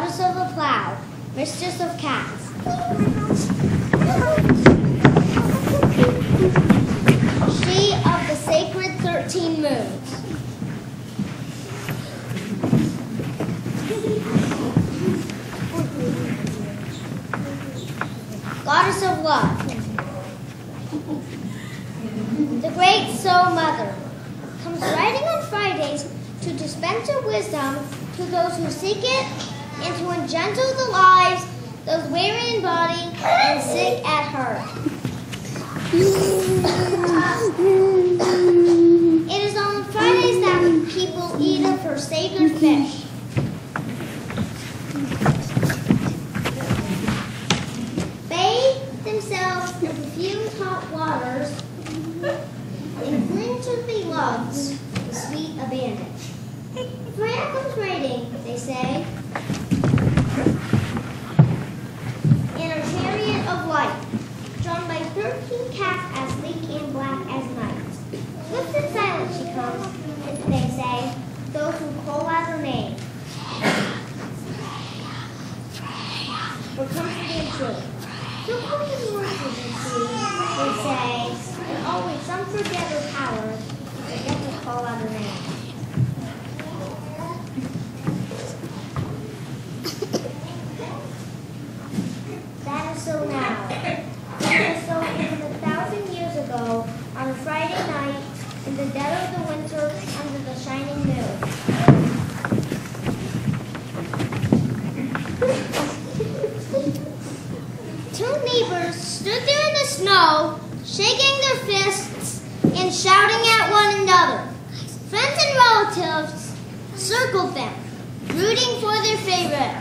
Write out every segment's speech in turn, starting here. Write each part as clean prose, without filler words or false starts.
goddess of the plow, mistress of cats. She of the sacred 13 moons. Goddess of love. The great Soul Mother comes riding on Fridays to dispense her wisdom to those who seek it and to engentle the lives those weary in body and sick at heart. It is on Fridays that people eat of her sacred fish. Bathe themselves in perfumed hot waters and cling to the love's sweet abandon. Freya comes riding, they say, in her chariot of light, drawn by 13 cats as sleek and black as night. Swift and silent she comes, they say, those who call out her name. For comfort and truth. So come to words with they say, and always some forget her power, forget to call out her name. That is so now. That is so even 1,000 years ago, on a Friday night, in the dead of the winter, under the shining moon. Two neighbors stood there in the snow, shaking their fists and shouting at one another. Friends and relatives circled them, rooting for their favorite.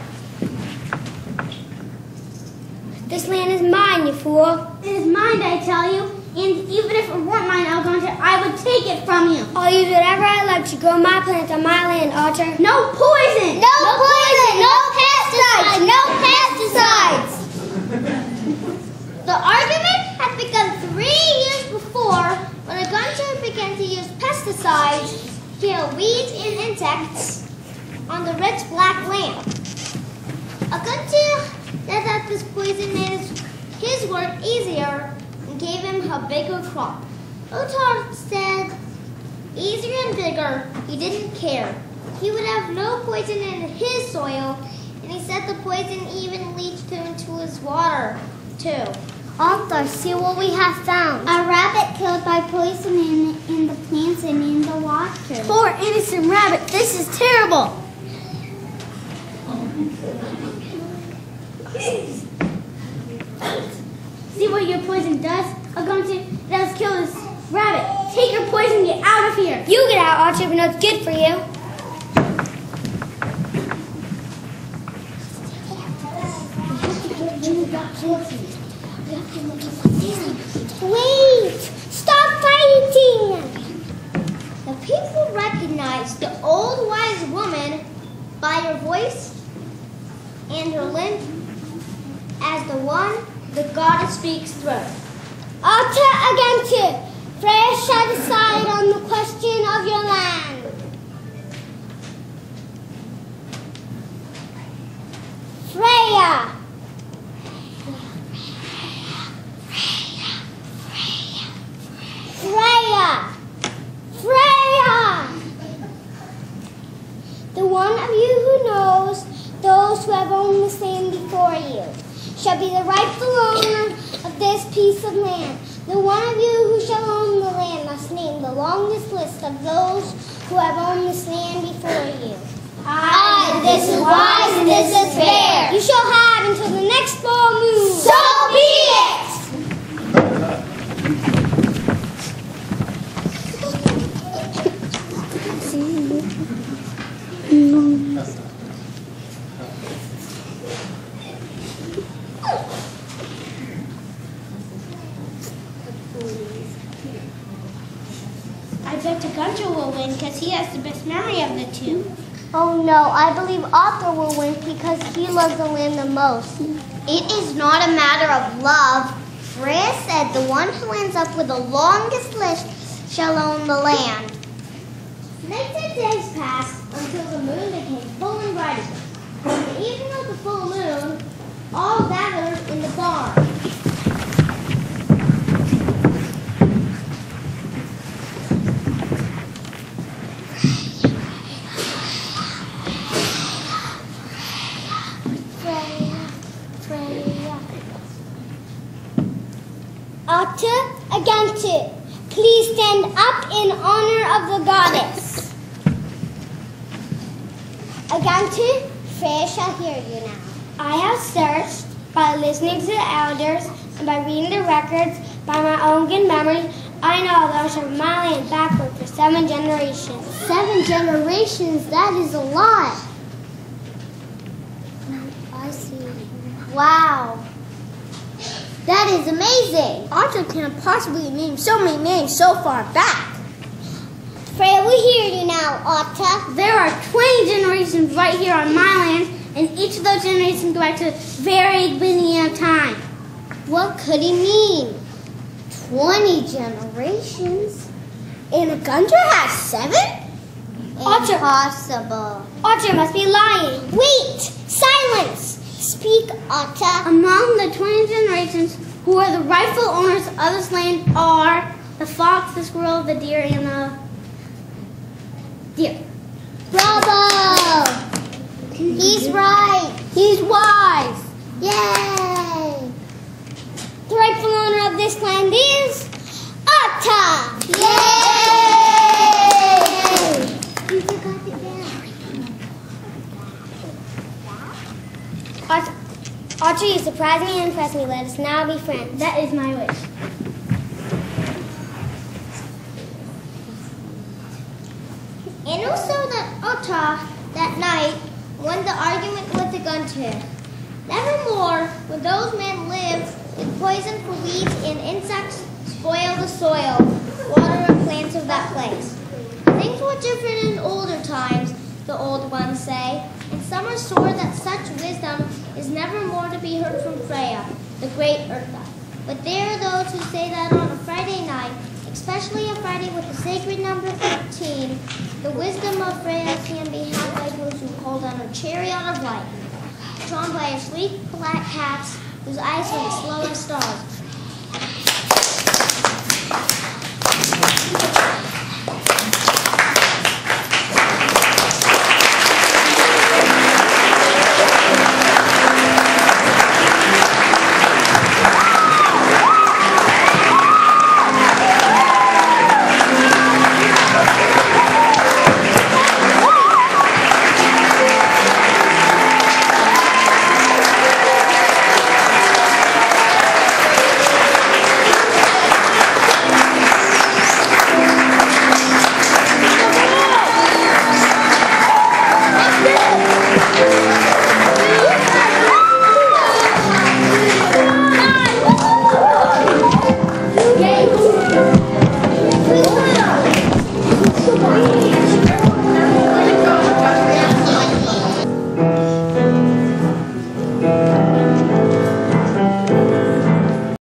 This land is mine, you fool. It is mine, I tell you. And even if it weren't mine, Algonquin, I would take it from you. I'll use whatever I like to grow my plants on my land, Archer. No poison! No poison! No pesticides! No pesticides! The argument had begun 3 years before when a gunter began to use pesticides to kill weeds and insects on the rich black land. A gunter said that this poison made his work easier and gave him a bigger crop. Otard said easier and bigger, he didn't care. He would have no poison in his soil, and he said the poison even leached into his water, too. Arthur, see what we have found. A rabbit killed by poison in the plants and in the water. Poor innocent rabbit, this is terrible. See what your poison does? Algonquin, it does kill this rabbit. Take your poison and get out of here. You get out, Archer, we know it's good for you. Wait! Stop fighting! The people recognized the old wise woman by her voice and her limp as the one the goddess speaks through. Archer against you. Freya shall decide on the question of your land. Freya! Freya! Freya! The one of you who knows those who have owned this land before you shall be the rightful owner of this piece of land. The one of you who shall own the land must name the longest list of those who have owned this land before you. Aye, this is wise and this is fair. You shall have until the next full moon. So be it! I bet Gunter will win because he has the best memory of the two. Oh no, I believe Arthur will win because he loves the land the most. It is not a matter of love. Freya said the one who ends up with the longest list shall own the land. Nights and days passed until the moon became full and bright again. The evening Ata Agantu, please stand up in honor of the goddess. Agantu, Freya shall hear you now. I have searched by listening to the elders and by reading the records by my own good memory. I know those are my land backward for 7 generations. 7 generations? That is a lot. I see. Wow. That is amazing. Ata can't possibly name so many names so far back. Freya, we hear you now, Ata. There are 20 generations right here on my land, and each of those generations go back to a very beginning of time. What could he mean? 20 generations? And Aguntra has 7? Impossible. Ata must be lying. Wait! Silence! Speak, Ata. Among the 20 generations who are the rightful owners of this land are the fox, the squirrel, the deer, and the deer. Bravo! He's right. He's wise. Yay! The rightful owner of this land is Ata! Yay! You forgot the bell. Ata, you surprised me and impressed me. Let us now be friends. That is my wish. And also that Ata, that night, won the argument with the Gunter. Nevermore would those men live with poison for weeds and insects spoil the soil, water, and plants of that place. Things were different in older times, the old ones say, and some are sure that such wisdom is never more to be heard from Freya, the great Earth God. But there are those who say that on a Friday night, especially a Friday with the sacred number 13, the wisdom of Freya can be had by those who hold on a chariot of light, drawn by a sleek black cat whose eyes are as slow as stars.